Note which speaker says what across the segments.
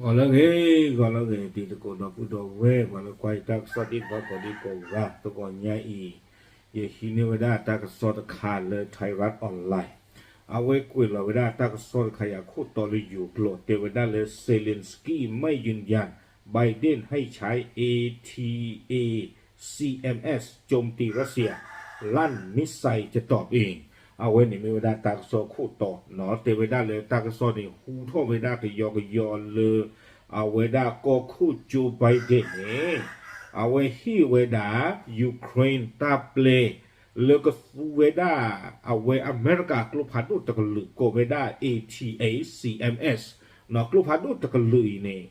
Speaker 1: Kalau di tu kau nak putar we, kalau kau tak sedih kau di kau gah, tu kau nyai, ye sini weda tak sod kal Thai Rat online. Awe kuih lah weda tak sod kaya ku toluอยู่กลดแต่weda le Zelensky ไม่ยืนยันไบเดนให้ใช้ ATACMS โจมตีรัสเซียลั่นมิสไซล์จะตอบเองเอาไว้นี่ไม่เวลาตากโซคู่ต่อเนาะแต่เวลาเลยตากโซนี่หูท่อเวลาก็ยอเลยเอาเวลาก็คู่จูไบเดนเนี่ยเอาไว้ที่เวลายูเครนตาเปลแล้วก็เวลาเอาไว้อเมริกากลุ่มพันธุตะกลุก็เวลา ATACMS เนาะกลุ่มพันธุตะกลุเนี่ย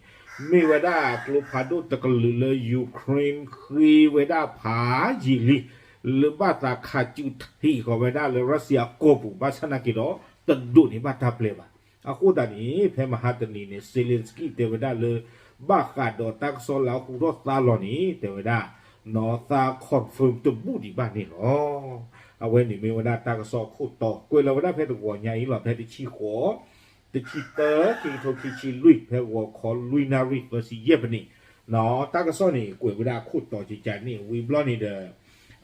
Speaker 1: ไม่เวลากลุ่มพันธุตะกลุเลยยูเครนคือเวลาผาจิลิหรือบ้าตาขาจุดที่เขาไม่ได้เลยรัสเซียโกบุบ้าชนะกิโลตัดดูนี่บ้าทับเลยบ้าอาคูดานี้เพมหาตนีเนี่ยเซเลนสกี้เทวดาเลยบ้าขาดดอตักโซลาคูรสตาลอนี้เทวดานอตาคอนเฟิร์มตัวบูดีบ้านนี่หรอเอาไว้นี่มีวันดาตักโซคูต่อกวยเราได้เพชรหัวใหญ่หรอเพชรชีหัวติชีเตอร์ที่โทคิชิลุยเพชรหัวคอลุยนาริเวอร์ซีเยบนี่นอตักโซนี่กวยวันดาคูต่อจิจันนี่วีบลอนี่เดอ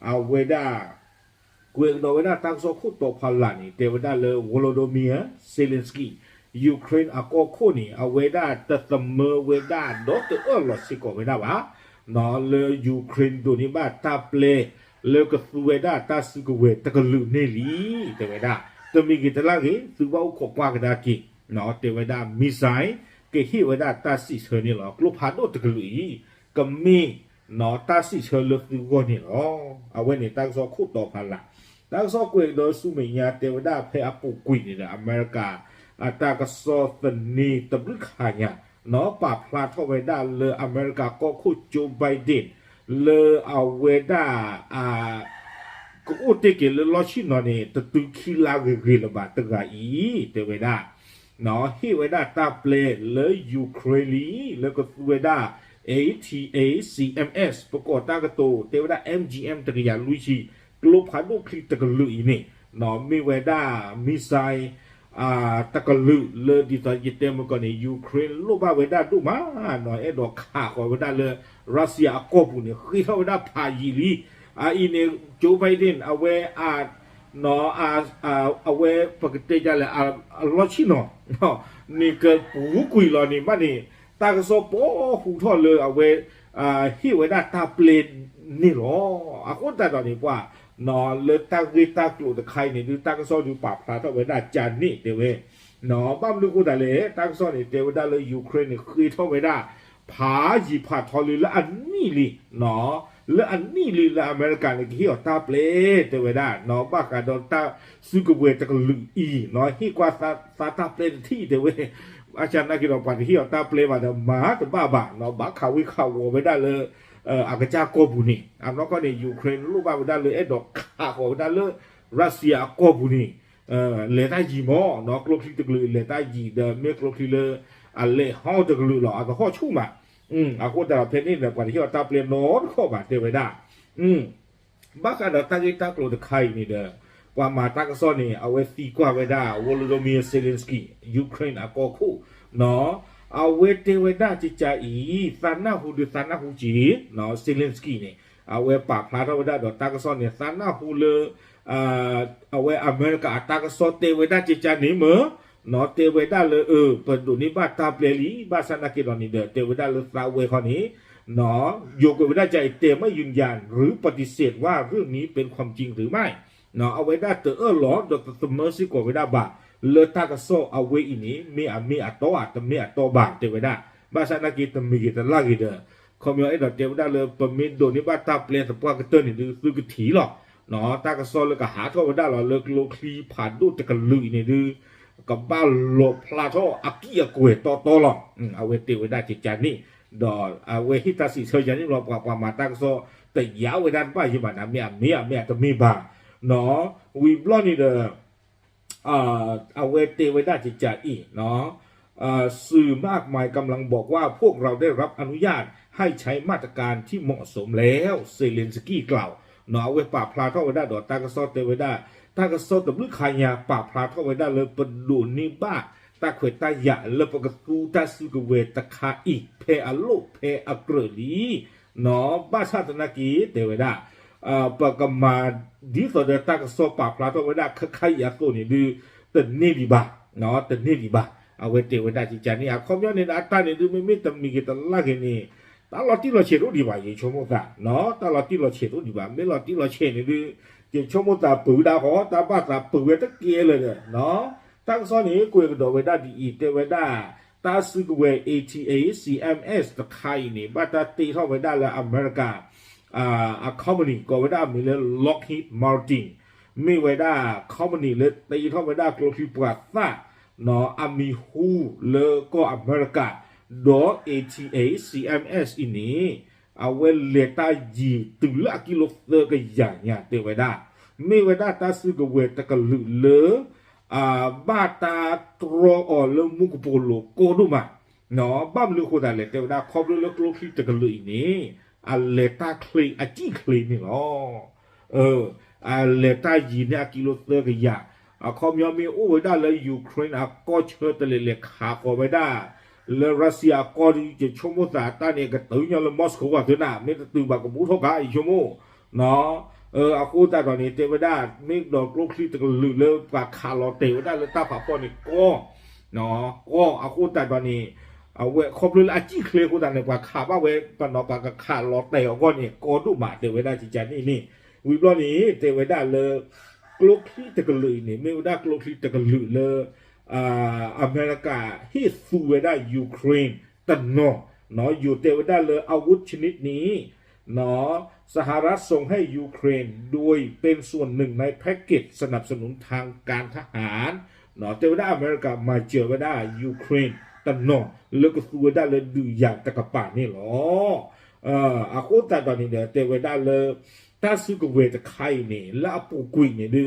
Speaker 1: เอาเวดากูเองโดเวดาตั้งโซคุโตพาลานี่เทวดาเลวโลโดเมียเซเลนสกี้ยูเครนอาโกโคนี่เอาเวดาตัดเมเวดาโดตลอสิโกเวดาวะนอเลยูเครนตัวนี้บ้าตาเปลเลก็สเวดาตาสิโกเวตะกลุเนลีเทวดาตัวมีกิตลากิสุว่าอุกวากดากินอเทวดามิไซเกฮิเวดาตาสิเชนี่หรอกลูกพาโดตะกลุยกัมมีนอตาสิเชลคือวันนี้อ๋อเอาไว้ในตั้งโซคู่ต่อพันละตั้งโซกุยโดยสุเมียเทวดาเพอปุกุยนี่แหละอเมริกาอัตากโซสนีตบลึกขายนอปาพลาทเอาไว้ได้เลยอเมริกาก็คู่โจไบเดนเลยเอาไว้ได้ก็อุติเกลลอชินอนี่ตะตุคิลาเกลบาตะกาอีเทวดานอฮิไว้ได้ตาเปลเลยยูเครนีแล้วก็ไว้ได้ATACMS ประกอบตั้งกระตูเทวดา MGM ตะกยานลุยชีกลุ่มพันธุคลิตะกลุยนี่นอมีเวดามิไซตะกลุเลยดิตาจิเตมก่อนในยูเครนลูกบ้าเวดาดูมาหน่อยดอกขาของเวดาเลยรัสเซียก็ปุ่นเนี่ยคือเวดาพายีรีอีเนี่ยโจไบเดนเอาไว้นอเอาไว้ปกติจะเลยลอชิโนนี่เกิดปูกุยลอนี่มานี่ตากโซโปหูทอเลยเอาไว้ฮิวได้ตาเปลนนี่หรออาคนแต่ตอนนี้ว่านอเลตากิตากลูตะไคนี่ดูตากโซดูปราบพลาดเอาไว้ได้จานนี่เดี๋ยวเวนอบ้ามลูกูแต่เลยตากโซนี่เดี๋ยวได้เลยยูเครนนี่คือเท่าไว้ได้ผาจีผาทอเลยแล้วอันนี้ลีนอแล้วอันนี้ลีแล้วอเมริกันนี่ฮิวตาเปลเดี๋ยวได้นอบ้ากันโดนตาซูกเวตะกลุอีนอฮิกว่าตาเปลนที่เดี๋ยวเวอาจารย์นักกีฬาปฏิที่ตาเปลมาเดมาแต่บ้าบ้าเนาะบ้าข่าววิข่าวไม่ได้เลยอากาศโกบุนีอันนั้นก็ในยูเครนรู้บ้าไม่ได้เลยดอกข่าวไม่ได้เลยรัสเซียโกบุนีเลต้าจีมอเนาะกลุ่มที่ตะลุยเลต้าจีเดเมกลุ่มที่เลยอะไรห้องตะลุยหรอก็ห้องชุ่มอ่ะอากูแต่เพนนี่แบบปฏิที่ตาเปลโน้ตเข้ามาเทวดาบ้ากันตาจิตากลุ่มตะไคนี่เด้อกว่ามาตากซอนี่เอาไว้ตีกว่าไว้ได้วโลโดเมียเซเลนสกี้ยูเครนอาโกคูเนาะเอาไว้เทวดาจิจาอีซานาฮูดูซานาฮูจีเนาะเซเลนสกี้เนี่ยเอาไว้ปราบพลาดไว้ได้ดอกตากซอเนี่ยซานาฮูเลเอาไว้อเมริกาตากซอเทวดาจิจานี่เหมือเนาะเทวดาเลยเปิดดูนี่บ้าตาเปลีบ้าซานากิดอนนี่เด้อเทวดาเลยซาเวคนนี้เนาะโยกเวดาใจเตไม่ยืนยันหรือปฏิเสธว่าเรื่องนี้เป็นความจริงหรือไม่เนาะเอาไว้ได้เตอหลอดอกตเมอร์ซิกว่าไว้ได้บ่าเลตากโซเอาไว้อินี้มีอัตโตอัตมีอัตโตบ่าเตไว้ได้บ้าชนักกิตมีกิตลากิเดอคอมยอไอ้ดอกเตไว้ได้เลยปมิดโดนี่บ้าตาเปลี่ยนสปากเตอร์นี่ดูกถีหรอกเนาะตากโซเลยก็หาทั่วไว้ได้หรอเลิกโลคีผ่านดูตะกันลุยนี่ดูกับบ้าโลพลาโตอากิยากุเอโตหรอกเอาไว้เตไว้ได้จิตใจนี่ดอเอาไว้ฮิตาสิเชยยันนี่เรากว่ามาตากโซแต่ยาวไว้ด้านป้ายยี่บ้านมีตมีบ่าเนาะวีบลอนี่เด้อเอาไว้เตไว้ได้จิตใจอีเนาะสื่อมากมายกำลังบอกว่าพวกเราได้รับอนุญาตให้ใช้มาตรการที่เหมาะสมแล้วเซเลนสกี้กล่าวเนาะเอาไว้ปราบพลาดเข้าไว้ได้ดอกตากระซอเตไว้ได้ตากระซอตบลึกขายาปราบพลาดเข้าไว้ได้เลยประดูนี่บ้า ตาเขวตายะเลปกกูตาสุกเวตคาอีเพอโลเพอกรลีเนาะบ้าชาตนากีเตเวดาปกมาดีสอดตากสอปาพลาตเวดาคคายาโกนี่ดูตเนดีบาเนาะตเนดีบาเอาเวเตเวดาจิจานี่คอมยอนนี่อัตตานี่ดูไม่ตมีกิตลากนี่ตลอดที่เราเชื่อรู้ดีว่าอย่างชั่วโมงละเนาะตลอดที่เราเชื่อรู้ดีว่าไม่ตลอดที่เราเชื่อนี่ดูอย่างชั่วโมงตาปืนดาหอตาบ้าตาปืนเวตเกียเลยเนาะตั้งซ้อนนี้กูก็โดนเวดาดีอีเตเวดาตาซึกเว ATA CMS ตะไคนี่บ้าตาตีเข้าเวดาและอเมริกาคอมมานีก็เวดามีเลย Lockheed Martin มีเวดาคอมมานีเลยตีเข้าเวดากลูคิปราซ่าเนาะอามีฮูเลยก็อเมริกาดอ ATA CMS อินี้เอาเวเลต้ายีตุลากิโลเตอร์ก็อย่างเงี้ยเตเวดามีเวดาตาซึกเวตะกลุเลยบ้าตาตรออลมุกโปโลโกดูมาเนาะบ้ามลูกคนอะไรเดี๋ยวนะคอมลูกลูกที่จะกันเลยนี่อัลเลต้าคลีอาจีคลีนี่เนาะอัลเลต้ายีเนี่ยกิโลเตอร์ก็อย่างคอมยอมมีโอ้ไว้ได้เลยยูเครนก็เชิดตะเลยขาก็ไว้ได้เลยรัสเซียก็จะชมว่าตาเนี่ยก็ตื่นยังเลยมอสโกว่าเถอะนะไม่ตื่นแบบกับบุทอกาอีกชั่วโมงเนาะอากูแต่ตอนนี้เทวดาไม่ดอกลูกที่ตะลือเลยปากขาลอเทวดาเลยตาผาปอนี่ก็เนาะก็อากูแต่ตอนนี้เอาเวครบเลยอาจีเคลียร์กูแต่ในปากขาบ้าเวปนอปากขาลอเทวก็นี่ก็ดูมาเทวดาจิจันนี่วิบล้อนี้เทวดาเลยลูกที่ตะลือนี่ไม่ได้ลูกที่ตะลือเลยอเมริกาที่สู้ไว้ได้ยูเครนแต่เนาะอยู่เทวดาเลยอาวุธชนิดนี้เนาะสหรัฐส่งให้ยูเครนโดยเป็นส่วนหนึ่งในแพ็กเกจสนับสนุนทางการทหารเนาะเทวดาอเมริกามาเจอไว้ได้ยูเครนแต่เนาะแล้วก็สู้ไว้ได้เลยดูอย่างตะกะป่านี่หรออาโคตาตอนนี้เนี่ยเทวดาเลยถ้าสู้กับเวทไข่เนี่ยแล้วปูกุยเนี่ยดู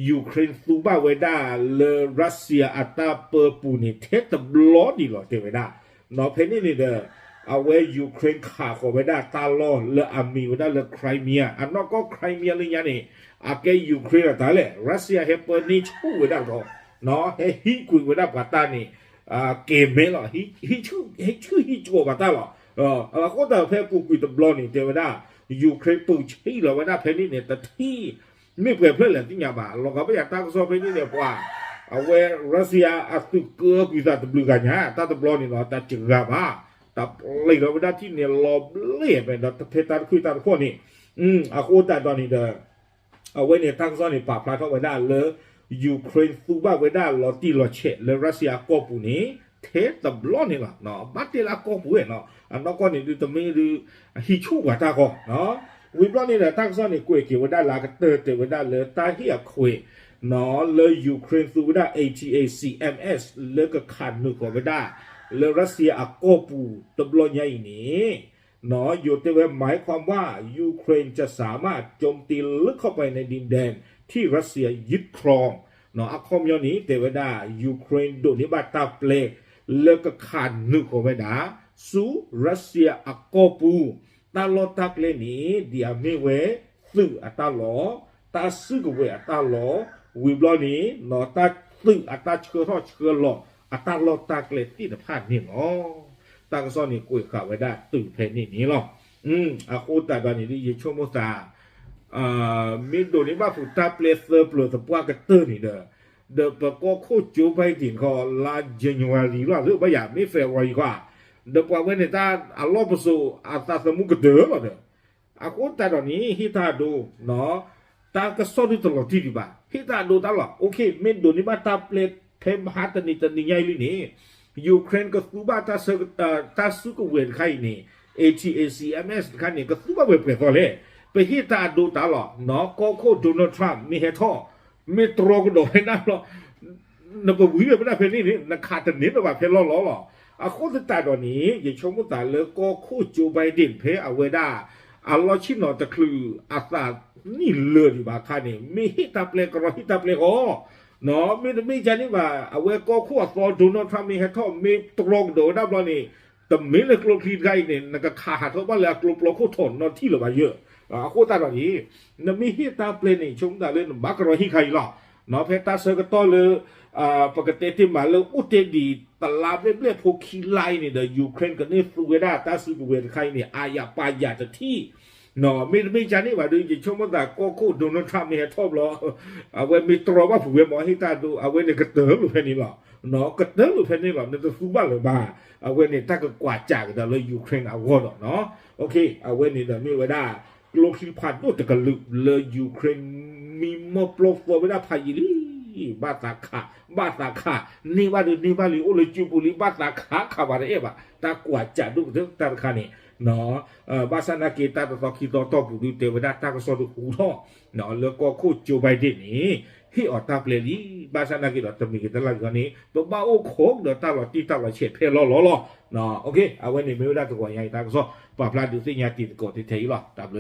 Speaker 1: ยูเครนสู้บ้าไว้ได้เลยรัสเซียอัตราเปอร์ปูนี่เทสตบล้อดีหรอเทวดาเนาะเพนนี่เนี่ยเอาไว้ยูเครนขาขอไว้ได้ตาล้อเลอามีไว้ได้เลไครเมียอันนั้นก็ไครเมียเลยยังนี่อาเกยูเครนแต่เลยรัสเซียเฮเปอร์นี่ชู้ไว้ได้ก็เนาะเฮฮิกุยไว้ได้ปัตตานี่เกมเมล่ะฮิชื่อฮิจัวปัตตาหรอก็แต่เพื่อปูกุยตบล้อนี่เทวดายูเครนปูชี้เราไว้ได้เพนนี่เนี่ยแต่ที่ไม่เปลี่ยนเพื่อนเลยที่ยาบ้าเราก็ไม่อยากตั้งโซ่เพนนี่เนี่ยว่าเอาไว้รัสเซียอัตุเกือบอยู่แต่ตบลูกันฮะแต่ตบล้อนี่เนาะแต่จึงกับว่าแต่เลยเราไม่ได้ที่เนี่ยลอบเล่ไปแต่เพตาคุยตาคนนี่อาโคตาตอนนี้เด้อเอาไว้เนี่ยตั้งซ้อนในป่าพลาดเข้าไว้ได้เลยยูเครนสู้บ้าไว้ได้ลอตีลอเชตเลยรัสเซียก็ปูนี้เทตบล้อนี่ล่ะเนาะบัตเตลาก็ปูเนาะอันนั้นก็นี่ดูตะมีดูฮิชูกว่าตาก็เนาะวิบล้อนี่แหละตั้งซ้อนในกุยเกี่ยวไว้ได้ลากเตอร์เตไว้ได้เลยตาเฮียคุยเนาะเลยยูเครนสู้ไว้ได้ ATACMS เลยก็ขาดนึกไว้ได้แล้วรัสเซียก็ปูตบล้อใหญ่นี้เนาะอยู่แต่ว่าหมายความว่ายูเครนจะสามารถโจมตีลึกเข้าไปในดินแดนที่รัสเซียยึดครองเนาะคอมยอนี้แต่ว่าได้ยูเครนโดนนิบาตาเปลแล้วก็ขาดนึกไว้ได้สู้รัสเซียก็ปูตาลอตักเลนี้เดียไม่เวซื้ออัตาลอตาซื้อเวอัตาลอวิบล้อนี้เนาะตาซื้ออัตาเชื่อทอเชื่อหลออัตาลอตักเลที่จะผ่านนี่เนาะตั้งซ้อนนี่กุยข่าวไว้ได้ตื่นเพนนี่หรออาโคตาตอนนี้ที่ชั่วโมงมีโดนี่บ้าฟุตาเพลเซอร์เปลือกตะปวากระเตอร์นี่เด้อปะก็โคจูไปถึงเขาลาเจนวารีว่าหรือไม่อยากไม่เฟรวารีกว่าเด้อปะเว้นตาอัลลอฮ์ประสูอาตาสมุกเด้อมาเด้ออาโคตาตอนนี้ฮิตาดูเนาะตากระสอบตลอดที่ดีบ้าฮิตาดูตลอดโอเคมีโดนี่บ้าตาเพลเพมฮัตนี่ตันนี่ใหญ่เลยนี่ยูเครนก็สู้บ้าตาสู้กับเวรใครนี่ ATACMS คันนี้ก็สู้บ้าเวรเปลี่ยนตัวเลยไปฮิตาดูตลอดเนาะก็โคโดนัลด์ทรัมป์มีเหตุไม่ตรงกันโดยนั่นหรอกนับวิวไม่ได้เพลนี่นักขาดนิดแบบเพลล้อหรออาโคตตาตอนนี้อย่าชมว่าตาเลยก็โคจูไบเดนเพเอาไว้ได้อัลลอฮ์ชินอตะคืออาซานี่เลือดอยู่บ้าคันนี้มีฮิตาเปลก็รอฮิตาเปลก็เนาะไม่ใช่นี่ว่าเอาไว้ก็คู่อัลลอฮ์โดนัลด์ทรัมป์มีเหตุมีตรงโดยนั่นหรอนี่แต่ไม่เลยกลุ่มที่ใครเนี่ยนักขาดเขาบ้านเลยกลุ่มเราคู่ถอนนอนที่เราไปเยอะอาโคตาตอนนี้นั่นมีฮิตาเปลนี่ชมตาเลยบักรอฮิใครล่ะ เนาะเพตาเซก็ต่อเลยปกติที่มาเลยอุตดีตลาดเรียบพวกขี้ไล่เนี่ยเดยูเครนกับนี่ฟูเวดาตาซูเวดใครเนี่ยอายาปายาจะที่เนาะไม่จานี่ว่าดูยิ่งชมว่าแต่ก็คู่โดนัลด์ทรัมป์เนี่ยชอบล้อเอาไว้มีตรว่าผู้เวหมอให้ตาดูเอาไว้ในกระเติมหรือแค่นี้หรอเนาะกระเติมหรือแค่นี้หรอในตัวฟูบ้าหรือบ้าเอาไว้เนี่ยถ้าก็กวาดจากแต่เลยยูเครนเอาวอดเนาะโอเคเอาไว้เนี่ยมีเวดาโลคิพันโนแต่ก็เลยยูเครนมีมอปลอฟเวดาพายิลีบาตาคานี่ว่าลิโอเลจูบุลีบาตาคาคาบาเรเอวะตากวาดจัดดูเถอะตาคานี่เนาะบาสนาเกตาตอคิดตอบุดูเทวดาตากสอดูอูท่อเนาะแล้วก็คู่โจไบเดนนี่ที่ออกตาเปลี่ยนลีบาสนาเกตตมีกันละกันนี้ตัวบ้าโอ้โคกเดตาลอตีตาลอเฉดเพลอเนาะโอเคเอาไว้ในเมื่อได้ตัวใหญ่ตากสอปาพลาดูสิญาติกอที่เทยหรอตาเบล